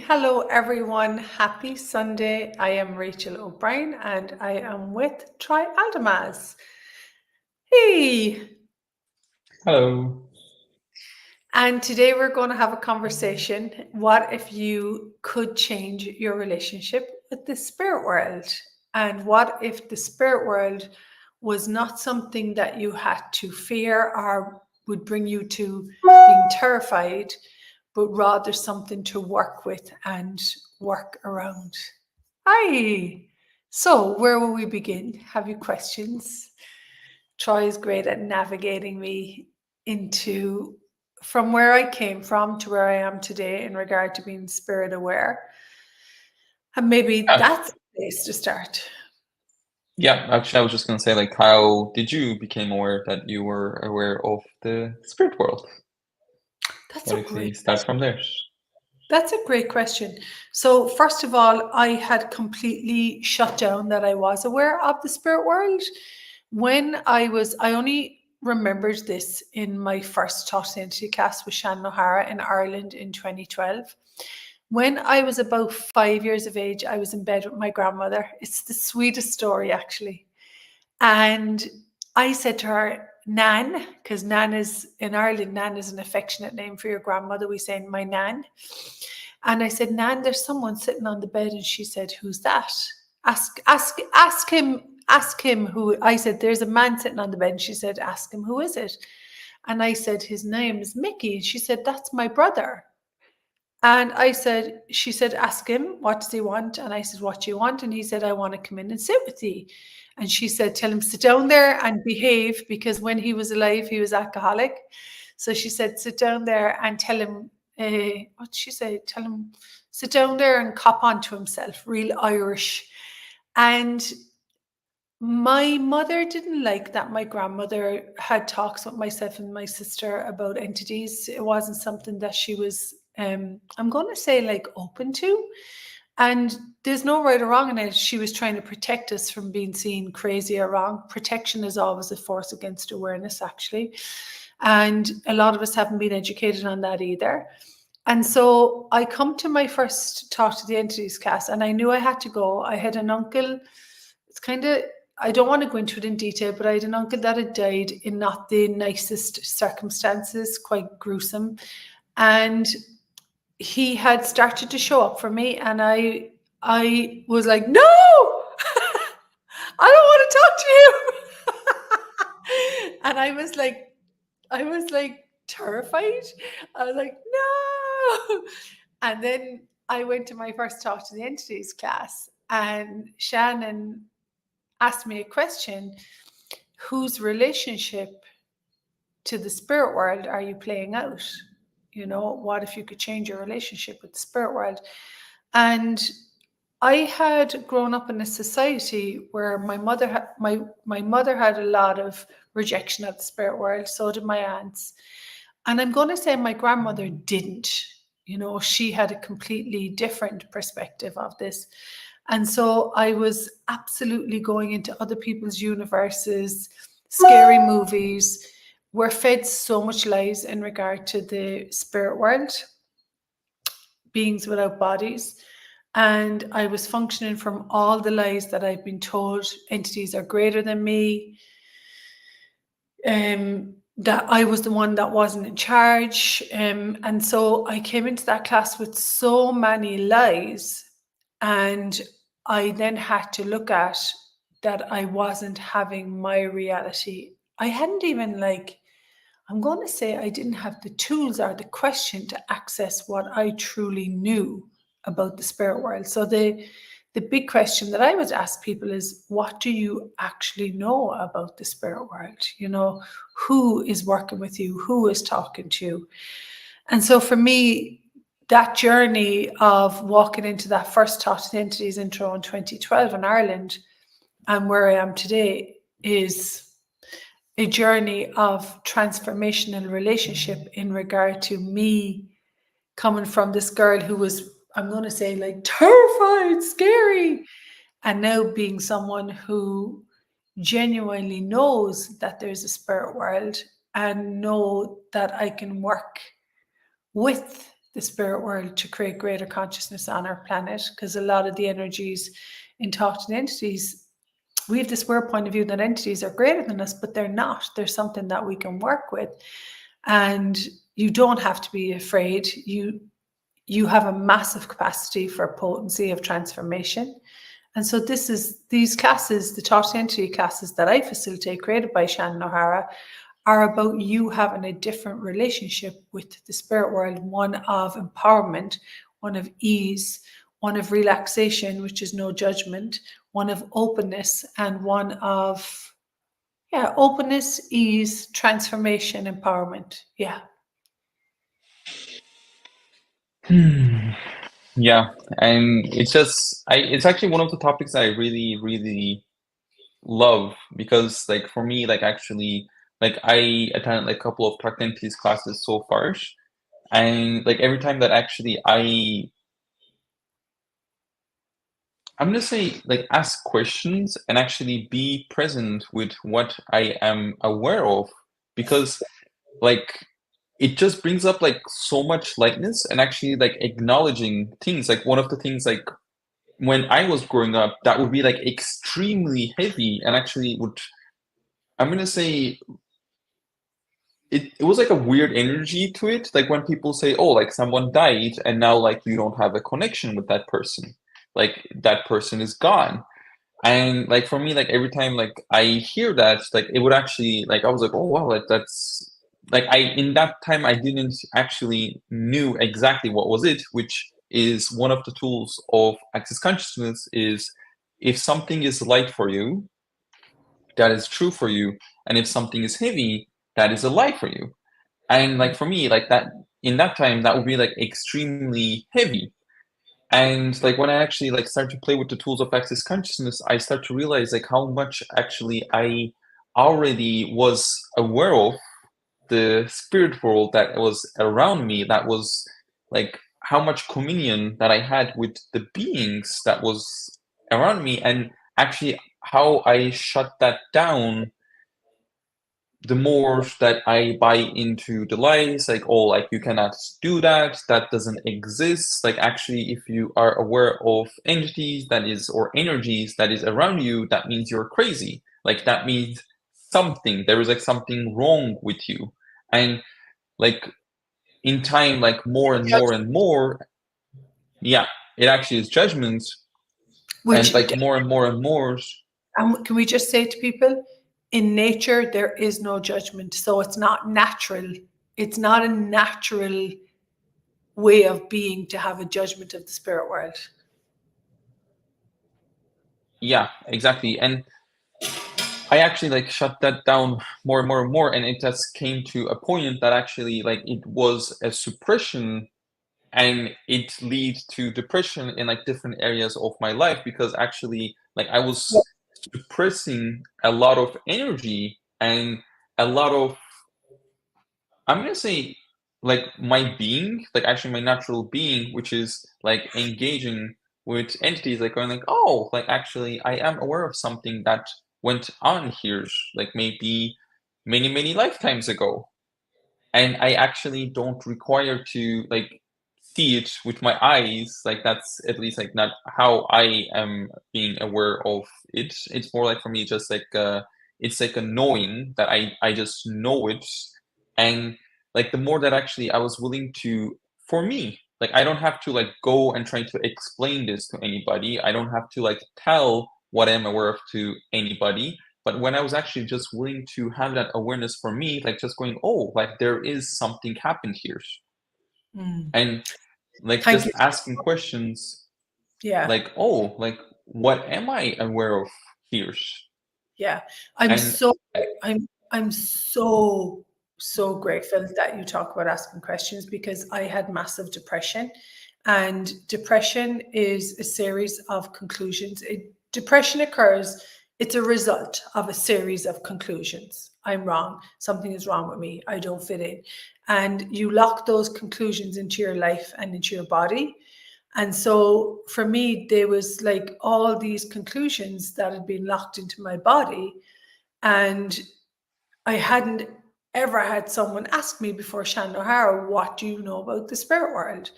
hello everyone. Happy Sunday. I am Rachel O'Brien and I am with Troy Aldamaz. Hey, Hello. and today we're going to have a conversation. What if you could change your relationship with the spirit world? And what if the spirit world was not something that you had to fear or would bring you to being terrified, but rather something to work with and work around? Hi. So, where will we begin? Have you questions? Troy is great at navigating me into from where I came from to where I am today in regard to being spirit aware. And maybe Yeah, that's the place to start. yeah. Actually, I was just gonna say, like, how did you become aware that you were aware of the spirit world? That's What a if great we start from there? That's a great question. So, first of all, I had completely shut down that I was aware of the spirit world. I only remembered this in my first Thought Entity class with Shannon O'Hara in Ireland in 2012. When I was about 5 years of age, I was in bed with my grandmother. It's the sweetest story, actually. And I said to her, Nan, because Nan is in Ireland, Nan is an affectionate name for your grandmother. We say my Nan. And I said, Nan, there's someone sitting on the bed. And she said, who's that? Ask him who. I said, there's a man sitting on the bed. And she said, ask him, who is it? And I said, his name is Mickey. And she said, that's my brother. And she said, ask him, what does he want? And I said, what do you want? And he said, I want to come in and sit with you. And she said, tell him, sit down there and behave, because when he was alive, he was alcoholic. So she said, sit down there and tell him, what did she say? Tell him, sit down there and cop onto himself, real Irish. And my mother didn't like that my grandmother had talks with myself and my sister about entities. It wasn't something that she was, I'm going to say, like open to. And there's no right or wrong in it. She was trying to protect us from being seen crazy or wrong. Protection is always a force against awareness, actually. And a lot of us haven't been educated on that either. And so I come to my first Talk to the Entities class, and I knew I had to go. I had an uncle. It's kind of, I don't want to go into it in detail, but I had an uncle that had died in not the nicest circumstances, quite gruesome. And he had started to show up for me, and I was like, no, I don't want to talk to you. And I was like terrified. I was like, no. And then I went to my first Talk to the Entities class, and Shannon asked me a question: whose relationship to the spirit world are you playing out? You know, what if you could change your relationship with the spirit world? And I had grown up in a society where my mother had a lot of rejection of the spirit world. So did my aunts, and I'm going to say my grandmother didn't. You know, she had a completely different perspective of this. And so I was absolutely going into other people's universes, scary movies. We're fed so much lies in regard to the spirit world, beings without bodies. And I was functioning from all the lies that I've been told. Entities are greater than me. That I was the one that wasn't in charge. And so I came into that class with so many lies. And I then had to look at that I wasn't having my reality. I hadn't even, like, I'm going to say I didn't have the tools or the question to access what I truly knew about the spirit world. So the big question that I would ask people is, what do you actually know about the spirit world? You know, who is working with you? Who is talking to you? And so for me, that journey of walking into that first Thought to Entities intro in 2012 in Ireland and where I am today is a journey of transformational relationship in regard to me coming from this girl who was, I'm going to say, like terrified, scary, and now being someone who genuinely knows that there's a spirit world and know that I can work with the spirit world to create greater consciousness on our planet, because a lot of the energies in talked entities, we have this weird point of view that entities are greater than us, but they're not. There's something that we can work with. And you don't have to be afraid. You have a massive capacity for potency of transformation. And so these classes, the taught entity classes that I facilitate, created by Shannon O'Hara, are about you having a different relationship with the spirit world, one of empowerment, one of ease, one of relaxation, which is no judgment, one of openness, and one of, yeah, openness, ease, transformation, empowerment. Yeah. Yeah, and it's actually one of the topics I really, really love because like for me, like actually like I attended like a couple of talk entities classes so far, and like every time that actually I'm gonna say like ask questions and actually be present with what I am aware of because like it just brings up like so much lightness and actually like acknowledging things. Like one of the things like when I was growing up, that would be like extremely heavy and actually would, I'm gonna say it was like a weird energy to it. Like when people say, oh, like someone died and now like you don't have a connection with that person. Like that person is gone. And like for me, like every time like I hear that, like it would actually like I was like, oh wow, like that's like I in that time I didn't actually knew exactly what was it, which is one of the tools of access consciousness is if something is light for you, that is true for you, and if something is heavy, that is a lie for you. And like for me, like that in that time, that would be like extremely heavy. And like when I actually like start to play with the tools of access consciousness, I start to realize like how much actually I already was aware of the spirit world that was around me, that was like how much communion that I had with the beings that was around me, and actually how I shut that down the more that I buy into the lies, like, oh, like you cannot do that, that doesn't exist. Like, actually, if you are aware of entities that is, or energies that is around you, that means you're crazy. Like, that means something, there is like something wrong with you. And like, in time, like more and more and more, yeah, it actually is judgment. And Which, like more and more and more, can we just say to people, in nature, there is no judgment. So it's not natural. It's not a natural way of being to have a judgment of the spirit world. yeah, exactly. And I actually like shut that down more and more and more, and it just came to a point that actually like it was a suppression, and it leads to depression in like different areas of my life because actually like I was suppressing a lot of energy and a lot of, I'm gonna say like my being, like actually my natural being, which is like engaging with entities, like going like, oh, like actually I am aware of something that went on here, like maybe many, many lifetimes ago. And I actually don't require to like see it with my eyes. Like that's at least like not how I am being aware of it. It's more like for me just like it's like a knowing that I just know it. And like the more that actually I was willing to, for me, like I don't have to like go and try to explain this to anybody. I don't have to like tell what I'm aware of to anybody. But when I was actually just willing to have that awareness for me, like just going, oh, like there is something happened here. Mm. And like Thank just you. asking questions Yeah. like, oh, like what am I aware of here? Yeah. I'm And so I'm so grateful that you talk about asking questions, because I had massive depression, and depression is a series of conclusions. Depression occurs, it's a result of a series of conclusions. I'm wrong. Something is wrong with me. I don't fit in. And you lock those conclusions into your life and into your body. And so for me, there was like all these conclusions that had been locked into my body, and I hadn't ever had someone ask me before, Shannon O'Hara, what do you know about the spirit world?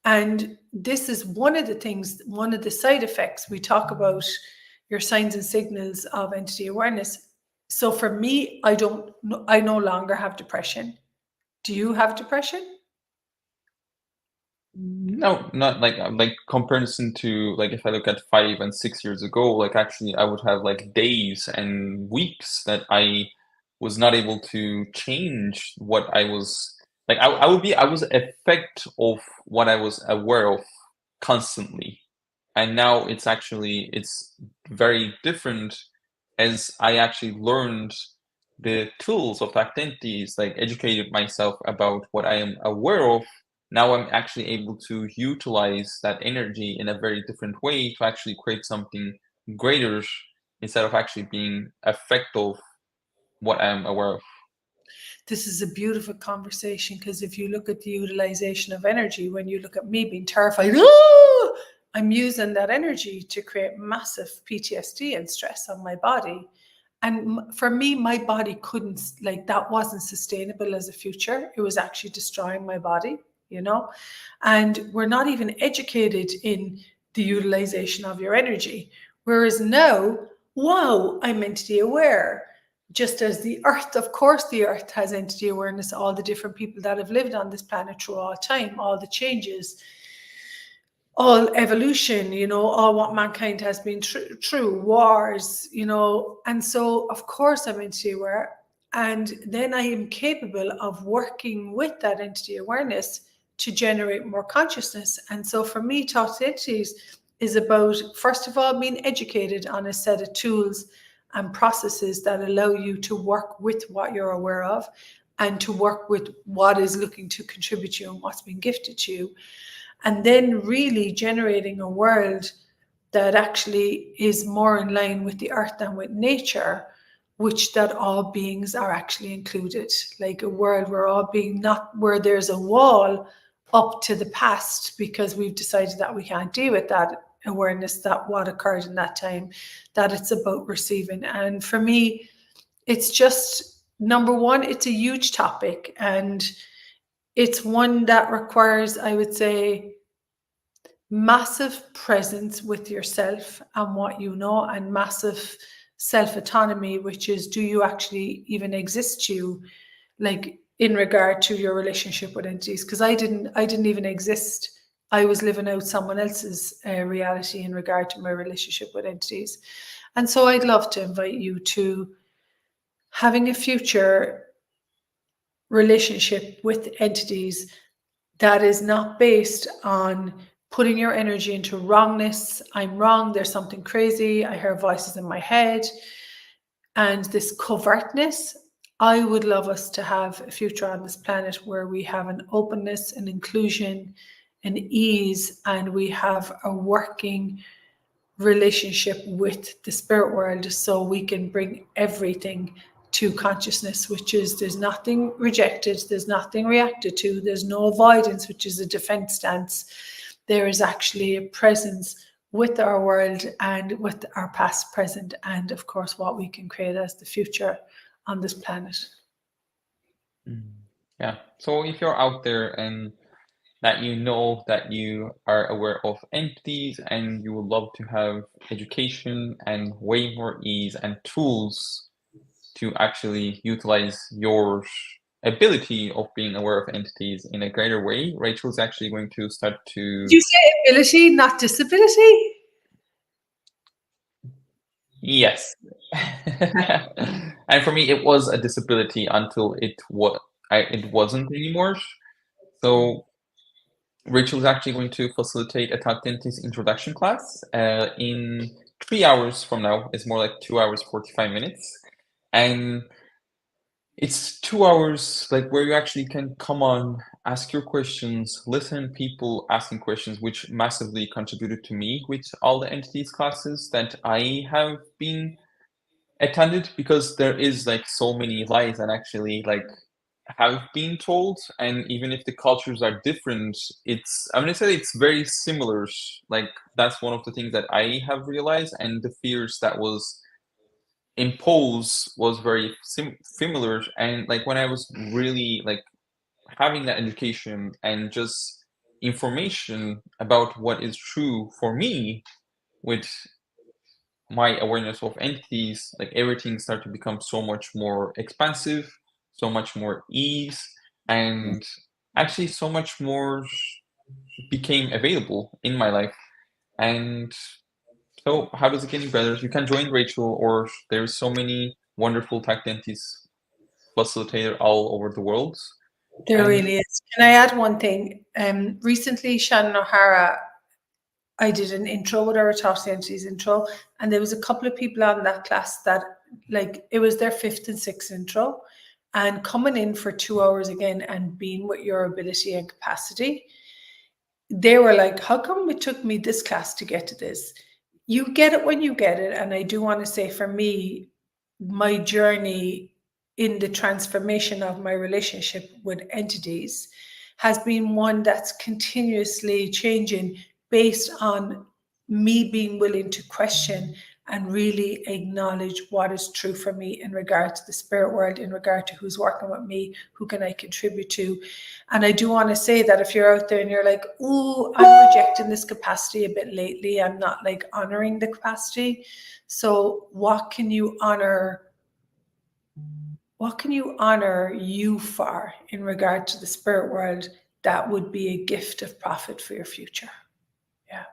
And this is one of the things, one of the side effects we talk about, your signs and signals of entity awareness. So for me, I no longer have depression. Do you have depression? No, not like comparison to like if I look at 5 and 6 years ago, like actually I would have like days and weeks that I was not able to change what I was like I was effect of what I was aware of constantly. And now it's very different as I actually learned the tools of identities, like educated myself about what I am aware of. Now I'm actually able to utilize that energy in a very different way to actually create something greater instead of actually being effective what I'm aware of. This is a beautiful conversation because if you look at the utilization of energy, when you look at me being terrified, oh, I'm using that energy to create massive PTSD and stress on my body. And for me, my body couldn't, like, that wasn't sustainable as a future. It was actually destroying my body, you know? And we're not even educated in the utilization of your energy. Whereas now, wow, I'm entity aware. Just as the earth, of course, the earth has entity awareness, all the different people that have lived on this planet through all time, all the changes, all evolution, all what mankind has been through, wars, and so of course I'm entity aware. And then I am capable of working with that entity awareness to generate more consciousness. And so for me, Thought Entities is about, first of all, being educated on a set of tools and processes that allow you to work with what you're aware of and to work with what is looking to contribute to you and what's been gifted to you, and then really generating a world that actually is more in line with the earth and with nature, which that all beings are actually included. Like a world where all being, not where there's a wall up to the past because we've decided that we can't deal with that awareness, that what occurred in that time, that it's about receiving. And for me, it's just, number one, it's a huge topic, and it's one that requires, I would say, massive presence with yourself and what you know, and massive self autonomy, which is, do you actually even exist, you, like, in regard to your relationship with entities? Because I didn't even exist. I was living out someone else's reality in regard to my relationship with entities. And so I'd love to invite you to having a future relationship with entities that is not based on putting your energy into wrongness. I'm wrong, there's something crazy, I hear voices in my head, and this covertness. I would love us to have a future on this planet where we have an openness, an inclusion, an ease, and we have a working relationship with the spirit world, so we can bring everything to consciousness, which is, there's nothing rejected, there's nothing reacted to, there's no avoidance, which is a defense stance. There is actually a presence with our world and with our past, present, and of course what we can create as the future on this planet. Yeah. So if you're out there and that you know that you are aware of entities and you would love to have education and way more ease and tools to actually utilize your ability of being aware of entities in a greater way, Rachel's actually going to start Did to. you say ability, not disability? Yes. And for me, it was a disability until it wasn't anymore. So Rachel is actually going to facilitate a Talk Dentist introduction class in 3 hours from now. It's more like 2 hours, 45 minutes. And it's 2 hours like where you actually can come on, ask your questions, listen people asking questions, which massively contributed to me with all the entities classes that I have been attended, because there is like so many lies and actually like have been told, and even if the cultures are different, I'm gonna say it's very similar. Like that's one of the things that I have realized, and the fears that was impulse was very similar. And like when I was really like having that education and just information about what is true for me with my awareness of entities, like everything started to become so much more expansive, so much more ease, and actually so much more became available in my life. And so how does it get any better? You can join Rachel, or there's so many wonderful tech dentists facilitator all over the world. There And really is. Can I add one thing? Recently, Shannon O'Hara, I did an intro with her, Talk to Entities intro, and there was a couple of people on that class that, like, it was their fifth and sixth intro, and coming in for 2 hours again and being with your ability and capacity, they were like, how come it took me this class to get to this? You get it when you get it. And I do want to say, for me, my journey in the transformation of my relationship with entities has been one that's continuously changing based on me being willing to question and really acknowledge what is true for me in regard to the spirit world, in regard to who's working with me, who can I contribute to. And I do want to say that if you're out there and you're like, ooh, I'm rejecting this capacity a bit lately, I'm not like honoring the capacity. So what can you honor? What can you honor you for in regard to the spirit world that would be a gift of profit for your future? Yeah.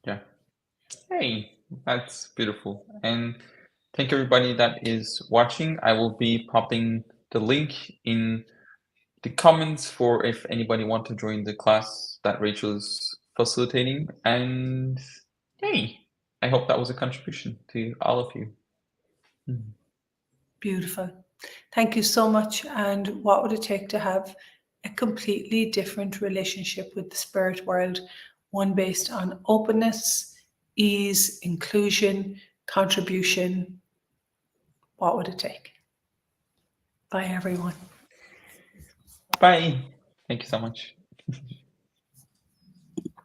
yeah. Hey, that's beautiful. And thank everybody that is watching. I will be popping the link in the comments for if anybody want to join the class that Rachel is facilitating. And hey, I hope that was a contribution to all of you. Beautiful. Thank you so much. And what would it take to have a completely different relationship with the spirit world? One based on openness, ease, inclusion, contribution. What would it take? Bye, everyone. Bye. Thank you so much.